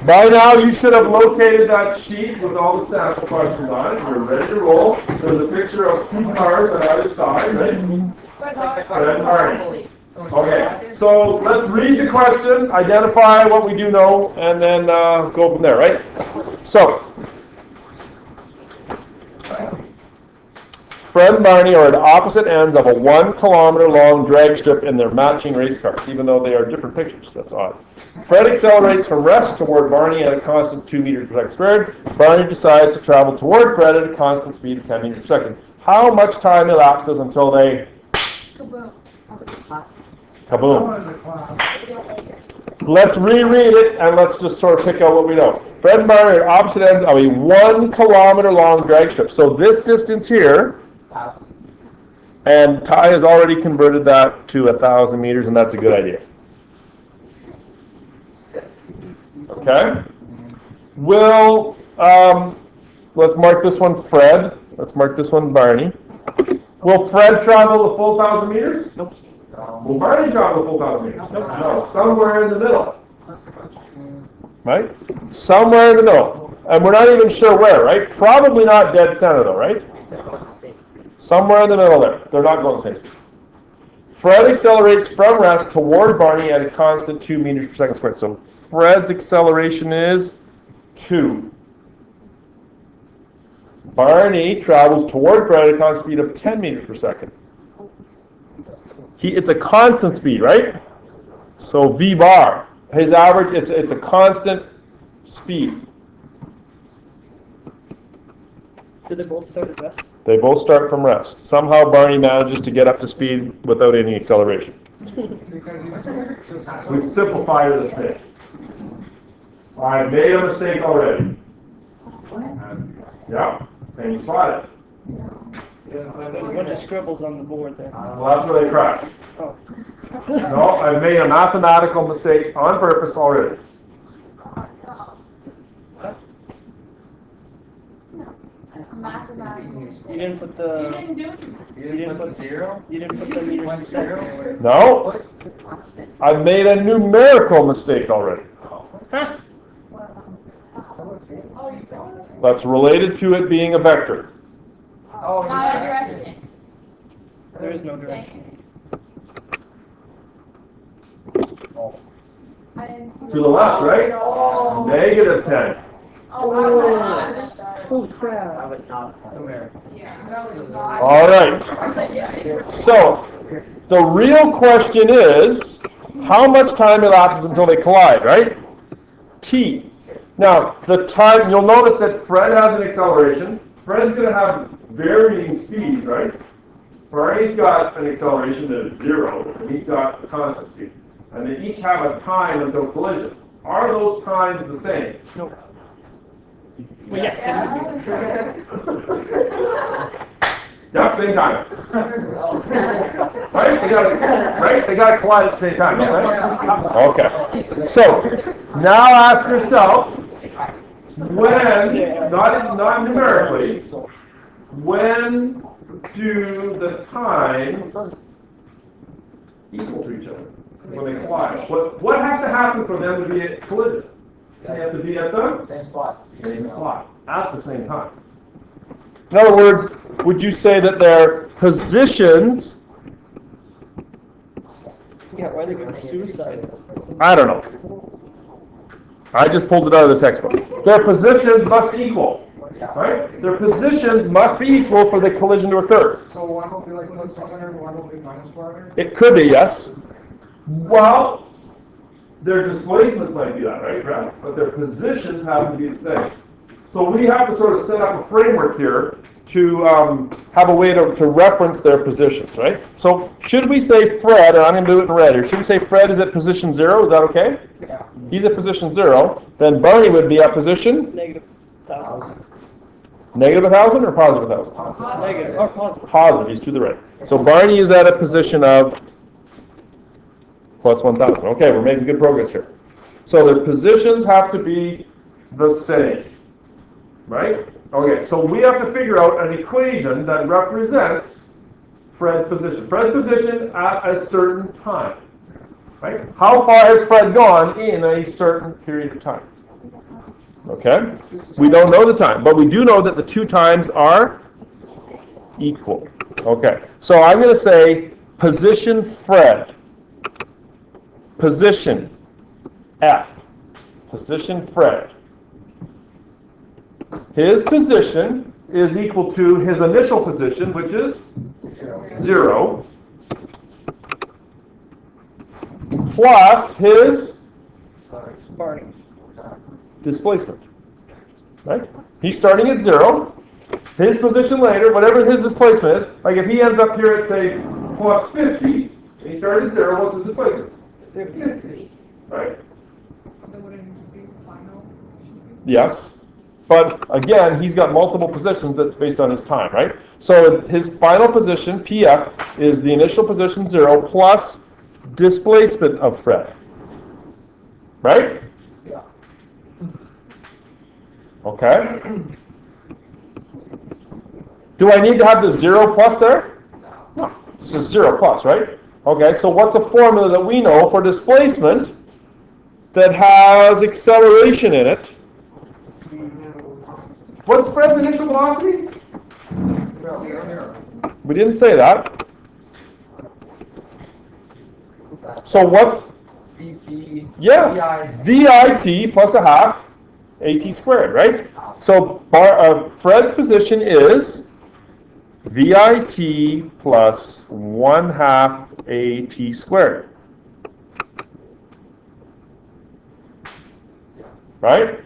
By now, you should have located that sheet with all the sample questions on it. You're ready to roll. There's a picture of 2 cars on either side, right? And Barney. Okay, so let's read the question, identify what we do know, and then go from there, right? So, Fred and Barney are at opposite ends of a 1 kilometer long drag strip in their matching race cars, even though they are different pictures. That's odd. Fred accelerates from rest toward Barney at a constant 2 meters per second squared. Barney decides to travel toward Fred at a constant speed of 10 meters per second. How much time elapses until they... Kaboom. Let's reread it, and let's just sort of pick out what we know. Fred and Barney are at opposite ends of a 1 kilometer long drag strip. So this distance here... And Ty has already converted that to 1,000 meters, and that's a good idea. Okay? Let's mark this one Fred. Let's mark this one Barney. Will Fred travel the full 1,000 meters? Nope. Will Barney travel the full 1,000 meters? Nope. No, somewhere in the middle. Right? Somewhere in the middle. And we're not even sure where, right? Probably not dead center, though, right? Somewhere in the middle there. They're not going the same speed. Fred accelerates from rest toward Barney at a constant 2 meters per second squared. So Fred's acceleration is 2. Barney travels toward Fred at a constant speed of 10 meters per second. It's a constant speed, right? So V bar. His average, it's a constant speed. Did they both start at rest? They both start from rest. Somehow Barney manages to get up to speed without any acceleration. We've simplified this thing. I've made a mistake already. Yeah, and you spot it. There's a bunch of scribbles on the board there. Well, that's where they crash. Oh. No, I've made a mathematical mistake on purpose already. You didn't put the... You didn't put zero? You didn't put the meters per second? No. I've made a numerical mistake already. That's related to it being a vector. Not a direction. There is no direction. To the left, right? Negative 10. Holy crap. All right. So, the real question is, how much time elapses until they collide, right? T. Now, the time, you'll notice that Fred has an acceleration. Fred's going to have varying speeds, right? Barney's got an acceleration that is 0, and he's got a constant speed. And they each have a time until collision. Are those times the same? No. Well, yes. Yep, same time. Right? They got to collide at the same time, don't they? Okay. So, now ask yourself, when, not numerically, when do the times equal to each other when they collide? What has to happen for them to be at collision? They have to be at the same spot at the same time. In other words, would you say that their positions? Yeah, why are they going to suicide? I don't know. I just pulled it out of the textbook. Their positions must equal, right? Their positions must be equal for the collision to occur. So one will be like plus 600 and one will be minus 400? It could be, yes. Well, their displacements might be that, right? But their positions have to be the same. So we have to sort of set up a framework here to have a way to reference their positions, right? So should we say Fred, and I'm going to do it in red here, should we say Fred is at position 0? Is that okay? Yeah. He's at position 0. Then Barney would be at position? Negative 1,000. Negative 1,000 or positive 1,000? Negative or positive. Positive, he's to the right. So Barney is at a position of plus 1,000. Okay, we're making good progress here. So the positions have to be the same, right? Okay, so we have to figure out an equation that represents Fred's position. Fred's position at a certain time, right? How far has Fred gone in a certain period of time? Okay? We don't know the time, but we do know that the two times are equal. Okay, so I'm going to say position Fred. Position F. Position Fred. His position is equal to his initial position, which is 0, plus his Barney. displacement. Right? He's starting at 0. His position later, whatever his displacement is, like if he ends up here at, say, plus 50, and he started at 0, what's his displacement? 50. Right? Yes. But again, he's got multiple positions that's based on his time, right? So his final position, PF, is the initial position 0 plus displacement of Fred. Right? Yeah. Okay. Do I need to have the 0 plus there? No. It's just 0 plus, right? Okay, so what's a formula that we know for displacement that has acceleration in it? What's Fred's initial velocity? We didn't say that. So what's... Yeah, VIT plus a half AT squared, right? So Fred's position is VIT plus 1/2 AT squared. Right?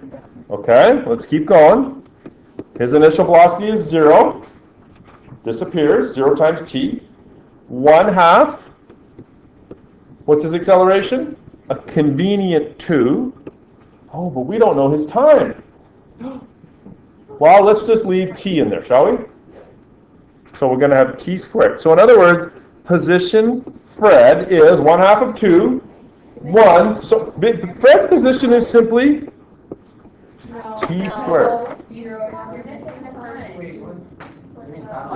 Okay, let's keep going. His initial velocity is 0. Disappears. 0 times t. 1/2. What's his acceleration? A convenient 2. Oh, but we don't know his time. Well, let's just leave t in there, shall we? So we're going to have t squared. So in other words, position Fred is 1/2 of 2, 1. So Fred's position is simply t squared.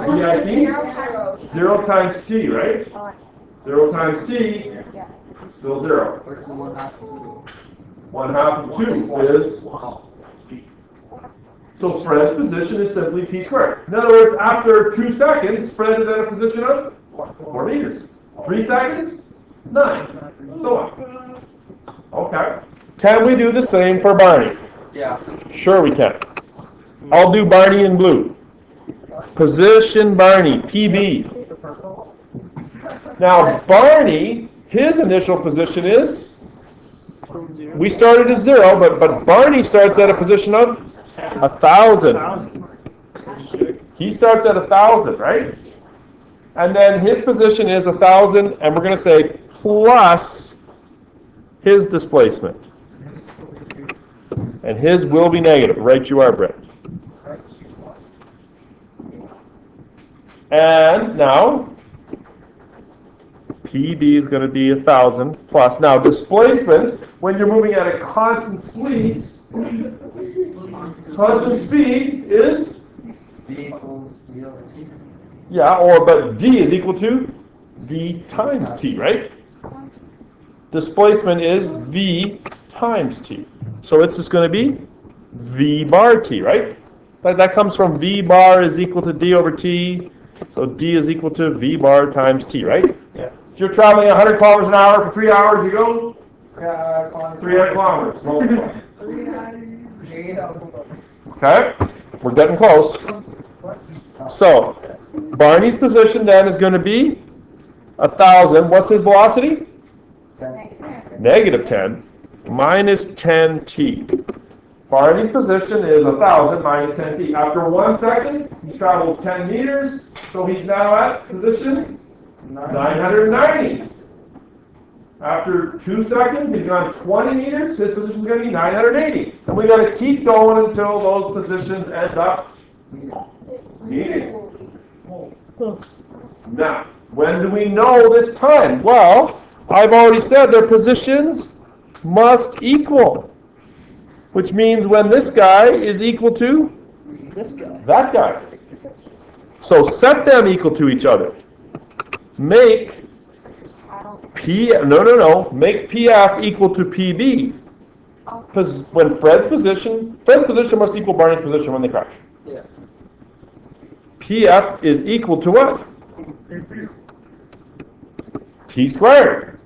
VIT? 0 times t, right? 0 times t, still 0. 1/2 of 2 is... So Fred's position is simply t squared. In other words, after 2 seconds, Fred is at a position of 4 meters. 3 seconds, 9. So on. Okay. Can we do the same for Barney? Yeah. Sure we can. I'll do Barney in blue. Position Barney, PB. Now Barney, his initial position is, we started at 0, but Barney starts at a position of 1,000. He starts at 1,000, right? And then his position is 1,000, and we're going to say plus his displacement. And his will be negative. Right you are, Brett. And now, PB is going to be 1,000 plus. Now, displacement, when you're moving at a constant speed, is? Yeah, but D is equal to V times T, right? Displacement is V times T. So it's just going to be V bar T, right? That comes from V bar is equal to D over T. So D is equal to V bar times T, right? Yeah. If you're traveling 100 kilometers an hour for 3 hours, you go 300 kilometers. Okay, we're getting close. So Barney's position then is going to be 1,000. What's his velocity? Negative 10 minus 10t. Barney's position is 1,000 minus 10t. After 1 second, he's traveled 10 meters, so he's now at position 990. After 2 seconds, he's gone 20 meters, his position is going to be 980. And we've got to keep going until those positions end up meeting. Now, when do we know this time? Well, I've already said their positions must equal. Which means when this guy is equal to that guy. So set them equal to each other. Make PF equal to PB. when Fred's position must equal Barney's position when they crash. Yeah. PF is equal to what? T squared.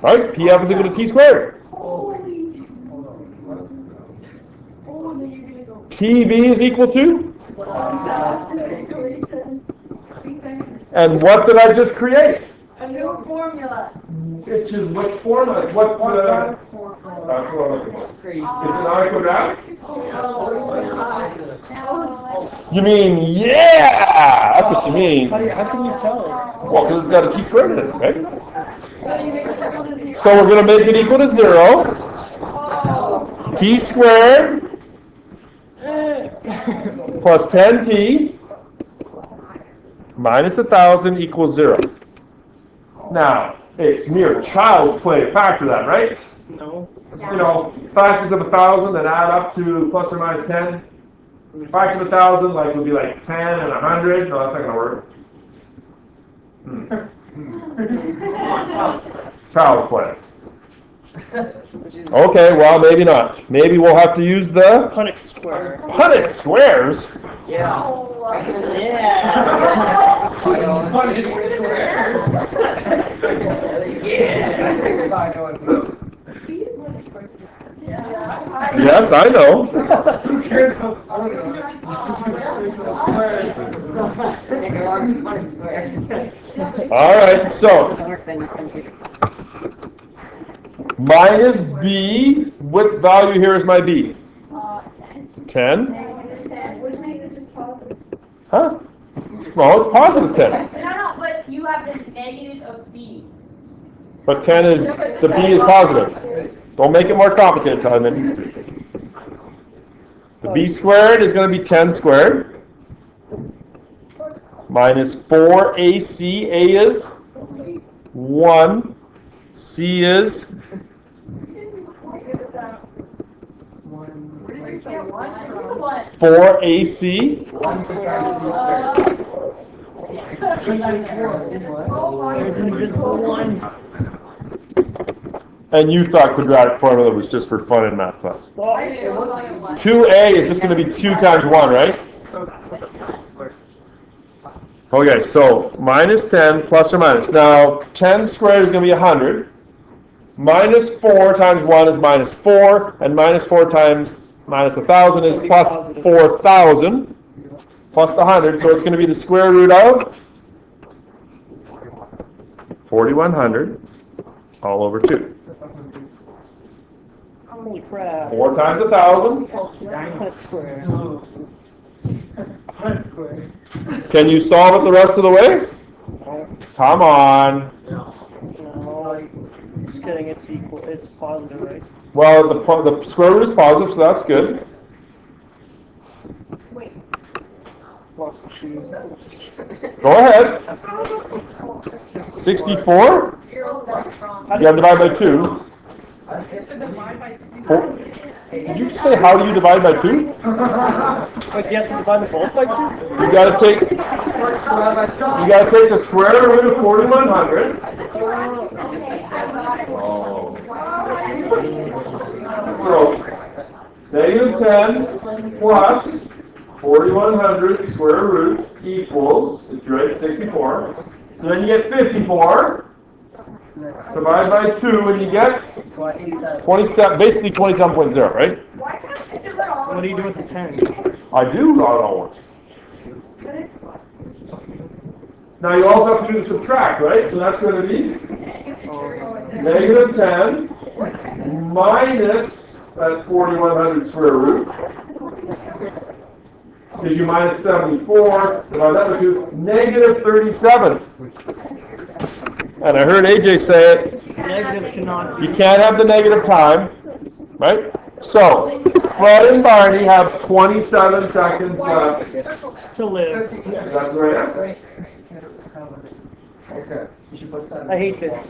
Right? PF is equal to T squared. PV is equal to? And what did I just create? A new formula. Which is which formula? That's what I'm looking for. Is it I quadratic? You mean, yeah! That's what you mean. How can you tell? Well, because it's got a T squared in it, right? So we're going to make it equal to 0. T squared plus 10t minus 1,000 equals 0. Now, it's mere child's play to factor that, right? No. You know, factors of 1,000 that add up to plus or minus 10. Factors of 1,000 like would be like 10 and 100. No, that's not going to work. Child's play. Okay, well, maybe not. Maybe we'll have to use the Punnett square. Punnett squares. Yeah. Yes, I know. All right, so minus b, what value here is my b? 10. Huh? No, it's positive 10. No, but you have the negative of b. But 10 is, the b is positive. Don't make it more complicated than it needs to be. The b squared is going to be 10 squared. Minus 4ac. A is 1. C is 4ac. There's an invisible one. And you thought quadratic formula was just for fun in math class. 2a is just going to be 2 times 1, right? Okay, so minus 10 plus or minus. Now, 10 squared is going to be 100. Minus 4 times 1 is minus 4. And minus 4 times minus 1,000 is plus 4,000. Plus the 100. So it's going to be the square root of 4,100 all over 2. Holy crap. 4 times 1,000. Punnett square. Can you solve it the rest of the way? Come on. No. Just kidding. It's equal. It's positive, right? Well, the square root is positive, so that's good. Plus 2. Go ahead. 64? You got to divide by 2. Did you say how do you divide by 2? Wait, do you have to divide them both by 2? You got to take the square root of 4,100. So negative 10 plus 4,100 square root equals, if you're right, 64. So then you get 54. Divide by 2 and you get 27, basically 27.0, right? What do you do with the 10? I do not know what. Now you also have to do the subtract, right? So that's going to be negative 10 minus that 4,100 square root. Gives you minus 74. Divide that by 2. Negative 37. And I heard AJ say it. Negative cannot be. You can't have the negative time, right? So, Fred and Barney have 27 seconds left. To live. That's the right answer. Okay. I hate this.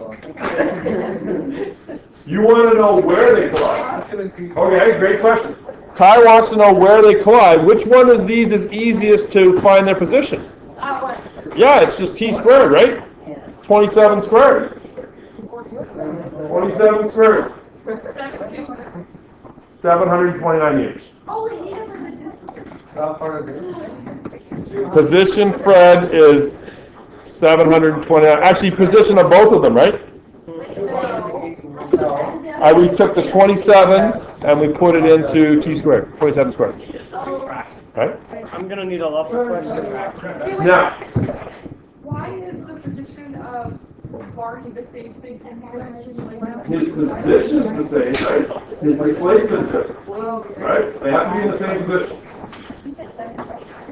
You want to know where they collide. Okay, great question. Ty wants to know where they collide. Which one of these is easiest to find their position? Yeah, it's just t squared, right? 27 squared. 27 squared. 729 meters. Holy, he doesn't do this. That part of it. Position Fred is 729. Actually, position of both of them, right? We took the 27 and we put it into t squared, 27 squared. Right? I'm gonna need a lot of questions. Now, Why is the position of Barney the same thing as his position is the same, right? His displacement is different, right? They have to be in the same position.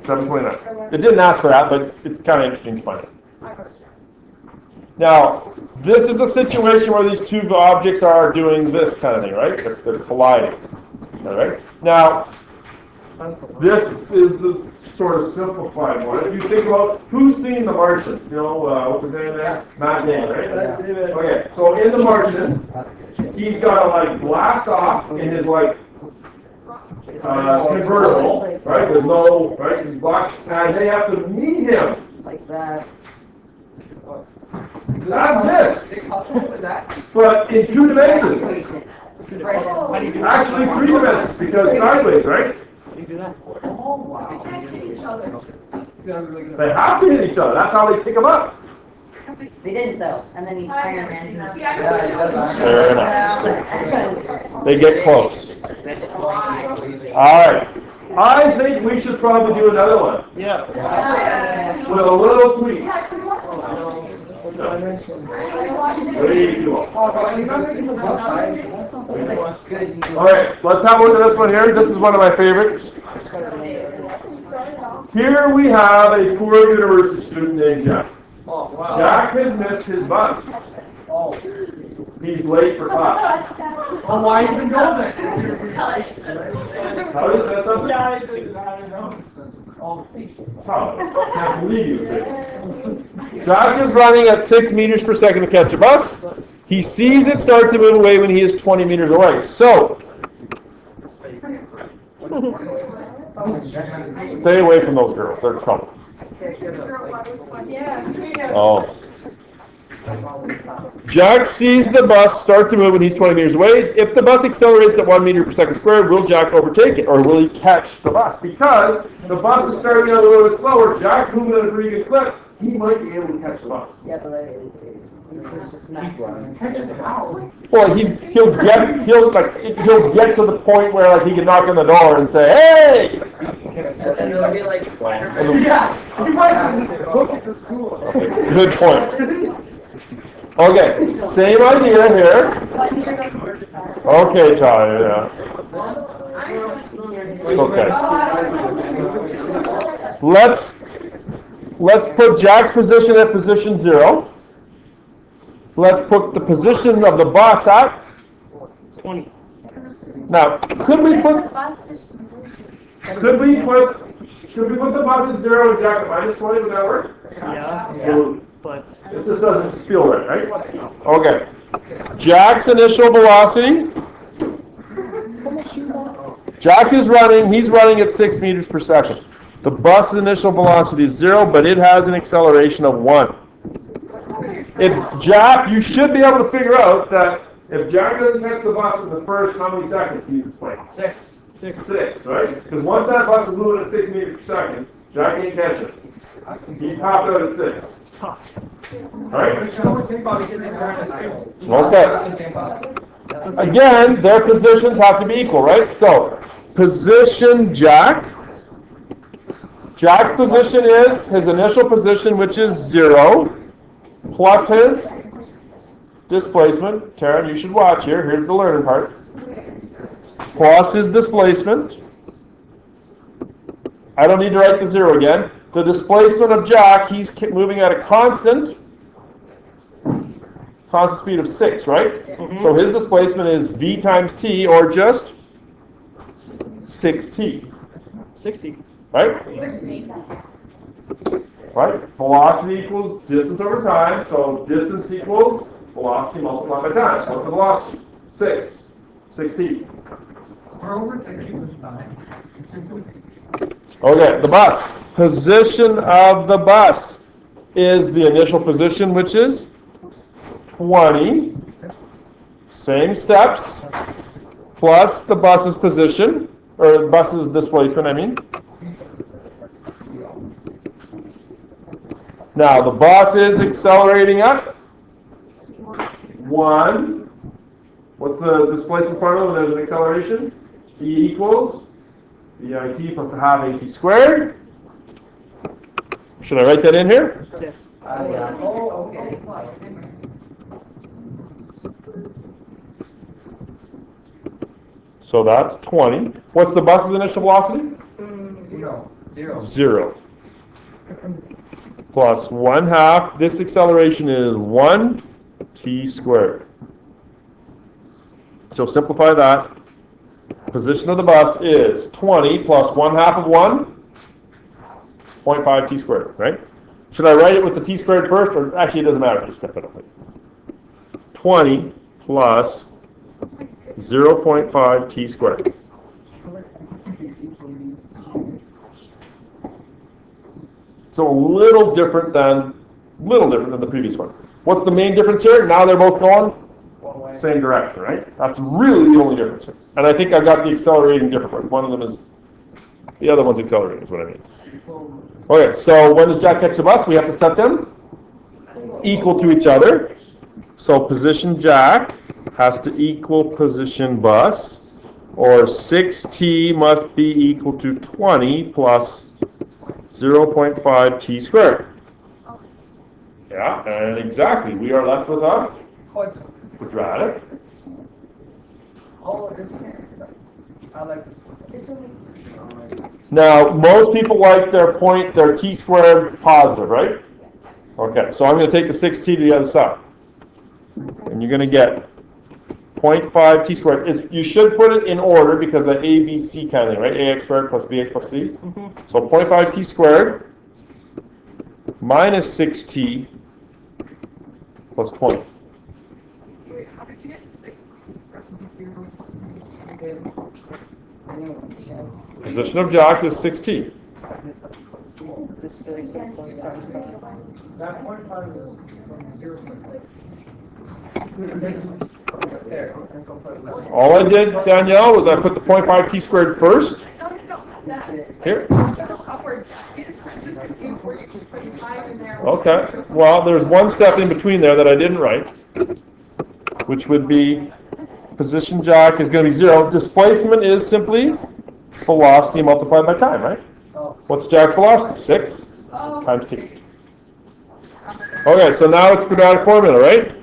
729. It didn't ask for that, but it's kind of interesting to find out. Now, this is a situation where these two objects are doing this kind of thing, right? They're colliding. All right? Now, this is the sort of simplified one. If you think about who's seen The Martian, you know, what was his name there? Matt Damon, right? Okay, so in The Martian, he's got to like blast off in his like convertible, right? With no, right? He's blocked, and they have to meet him. Like that. Not this, but in 2 dimensions. Actually 3 dimensions, because sideways, right? How do you do that? They have to hit each other. That's how they pick them up. They didn't though, and then he Iron Man's in his Fair enough. They get close. All right. I think we should probably do another one Yeah. with a little tweak. Way too long. All right, let's have a look at this one here. This is one of my favorites. Here we have a poor university student named Jack. Jack has missed his bus. He's late for class. Why even go there? How is that something? Yeah, I don't know. Oh, can't believe you. Jack is running at 6 meters per second to catch a bus. He sees it start to move away when he is 20 meters away. So, stay away from those girls. They're trouble. Oh. Jack sees the bus start to move when he's 20 meters away. If the bus accelerates at 1 meter per second squared, will Jack overtake it, or will he catch the bus? Because the bus is starting out a little bit slower. Jack's moving at a pretty good clip. He might be able to catch the bus. Yeah, but it's not running. Well, he'll get to the point where like he can knock on the door and say, "Hey!" And it'll be like Spider-Man. Yeah, you might have just hook it to school. Good point. Okay, same idea here. Okay, Ty, yeah. It's okay. Let's put Jack's position at position 0. Let's put the position of the bus at 20. Now, could we put the bus at 0 and Jack at minus 20? Would that work? Yeah. But It just doesn't feel right? Okay. Jack's initial velocity. Jack is running. He's running at 6 meters per second. The bus's initial velocity is 0, but it has an acceleration of 1. If Jack, you should be able to figure out that if Jack doesn't catch the bus in the first how many seconds he's playing? 6, right? Because once that bus is moving at 6 meters per second, Jack ain't catching it. He's topped out at 6. Right? Okay. Again, their positions have to be equal, right? So, position Jack. Jack's position is his initial position, which is 0, plus his displacement. Taryn, you should watch here. Here's the learning part. Plus his displacement. I don't need to write the 0 again. The displacement of Jack, he's moving at a constant speed of 6, right? Mm-hmm. So his displacement is v times t, or just 6t. 60. Right? Right? Velocity equals distance over time, so distance equals velocity multiplied by time. What's the velocity? 6t. We're overthinking this time. Okay, the bus. Position of the bus is the initial position, which is 20. Same steps, plus the bus's position, or bus's displacement, I mean. Now, the bus is accelerating up. 1. What's the displacement formula when there's an acceleration? E equals VIT plus a half AT squared. Should I write that in here? Yes. Oh, okay. So that's 20. What's the bus's initial velocity? 0. Plus 1/2. This acceleration is 1 t squared. So simplify that. Position of the bus is 20 plus 1/2 of 1, 0.5 t squared, right? Should I write it with the t squared first, or actually it doesn't matter, just step it up. 20 plus 0.5 t squared. So a little different than the previous one. What's the main difference here? Now they're both going same direction, right? That's really the only difference here. And I think I've got the accelerating different. One of them is, the other one's accelerating is what I mean. Okay, so when does Jack catch the bus? We have to set them equal to each other. So position Jack has to equal position bus, or 6t must be equal to 20 plus 0.5 t squared. Yeah, and exactly, we are left with a quadratic. Now, most people like their t squared positive, right? Okay, so I'm going to take the 6t to the other side. And you're going to get 0.5 t squared. You should put it in order because the a, b, c kind of thing, right? Ax squared plus bx plus c. So 0.5 t squared minus 6t plus 20. Wait, how did you get 6? Position of Jack is 6t. Displacement times That 0.5 is from 0 All I did, Danielle, was I put the 0.5 t squared first. Here. Okay. Well, there's one step in between there that I didn't write, which would be position Jack is going to be 0. Displacement is simply velocity multiplied by time, right? What's Jack's velocity? 6 times t. Okay, so now it's quadratic formula, right?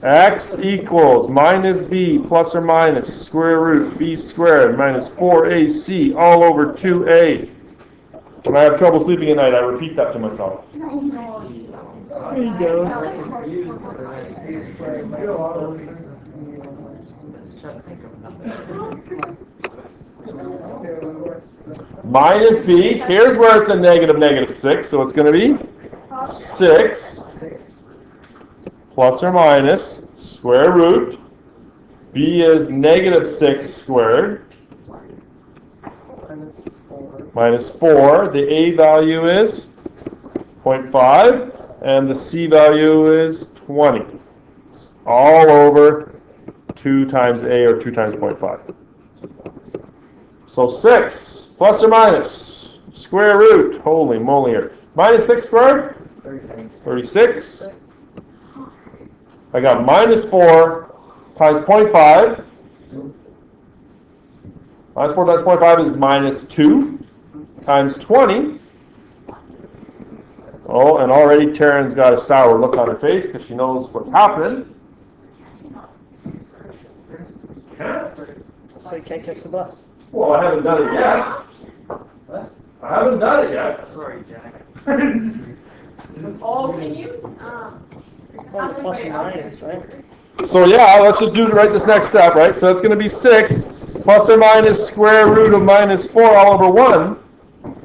X equals minus b plus or minus square root b squared minus 4ac all over 2a. When I have trouble sleeping at night, I repeat that to myself. There you go. Minus b, here's where it's a negative 6, so it's going to be 6 plus or minus square root. B is negative 6 squared minus 4. The a value is 0.5 and the c value is 20. It's all over 2 times a, or 2 times 0.5. So 6 plus or minus square root. Holy moly here. Minus 6 squared? 36. I got minus 4 times 0.5. Minus 4 times 0.5 is minus 2 times 20. Oh, and already Taryn's got a sour look on her face because she knows what's happening. So you can't catch the bus. Well, I haven't done it yet. I haven't done it yet. Sorry, Jack. Oh, can you, Well, plus and minus, right? So yeah, let's just write this next step, right? So it's going to be 6 plus or minus square root of minus 4 all over 1.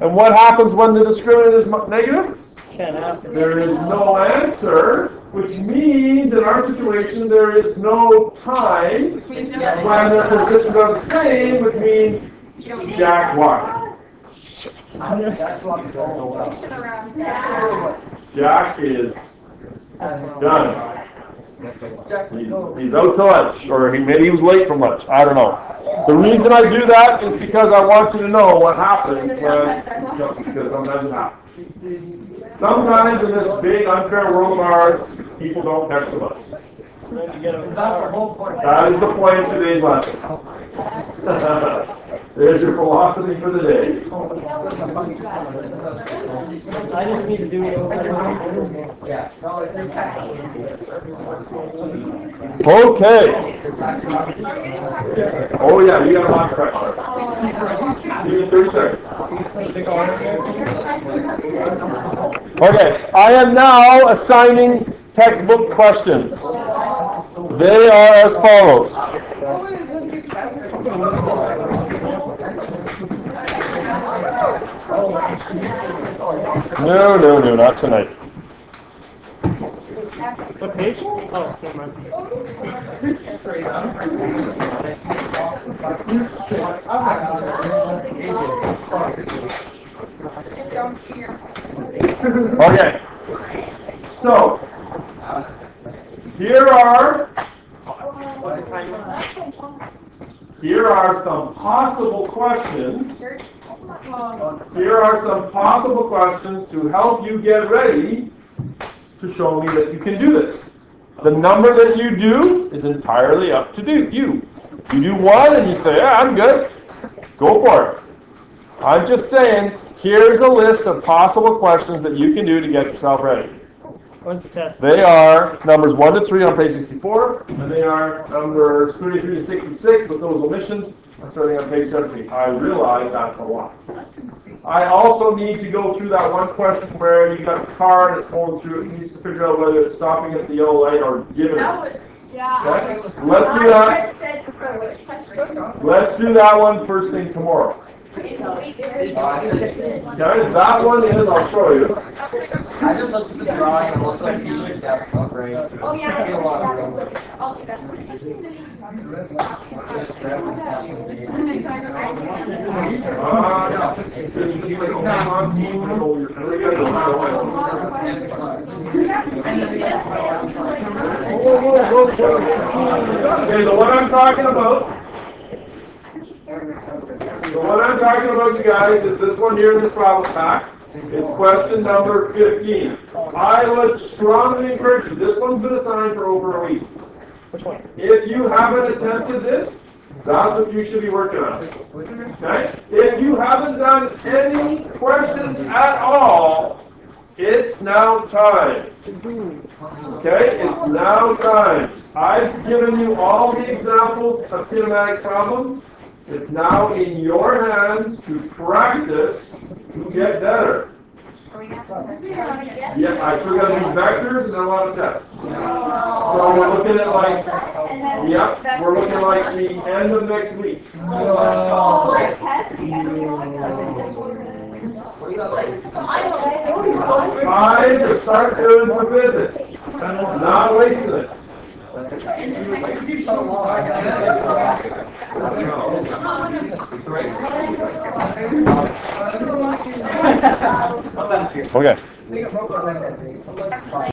And what happens when the discriminant is negative? Can't happen. There is no answer, which means in our situation there is no time when their positions are the same, which means Jack won. Jack is done. He's out to lunch, or maybe he was late from lunch. I don't know. The reason I do that is because I want you to know what happens because sometimes it happens. Sometimes in this big unfair world of ours, people don't catch the bus. That is the point of today's lesson. There's your philosophy for the day. I just need to do it over. Okay. Oh yeah, you got a lot of pressure. Give me 30 seconds. Okay, I am now assigning textbook questions. They are as follows. No, not tonight. What page? Oh, never mind. Okay. So, here are some possible questions. Here are some possible questions to help you get ready to show me that you can do this. The number that you do is entirely up to you. You do one and you say, yeah, I'm good. Go for it. I'm just saying, here's a list of possible questions that you can do to get yourself ready. What's the test? They are numbers 1 to 3 on page 64, and they are numbers 33 to 66 with those omissions starting on page 17. I realize that's a lot. I also need to go through that one question where you got a car and it's going through, it needs to figure out whether it's stopping at the yellow light or giving it. Okay? Let's do that. Let's do that one first thing tomorrow. Okay, that one is, I'll show you. I just looked at the drawing and it looked like you should have a great. Oh, yeah. I'll do that. Okay, the one I'm talking about. So what I'm talking about, you guys, is this one here in this problem pack. It's question number 15. I would strongly encourage you. This one's been assigned for over a week. Which one? If you haven't attempted this, that's what you should be working on. Okay? If you haven't done any questions at all, it's now time. Okay? It's now time. I've given you all the examples of kinematics problems. It's now in your hands to practice to get better. Yeah, I still got to do vectors and a lot of tests. So we're looking at like, yep, we're looking like the end of next week. 5 to start doing some physics. Not wasting it. Okay.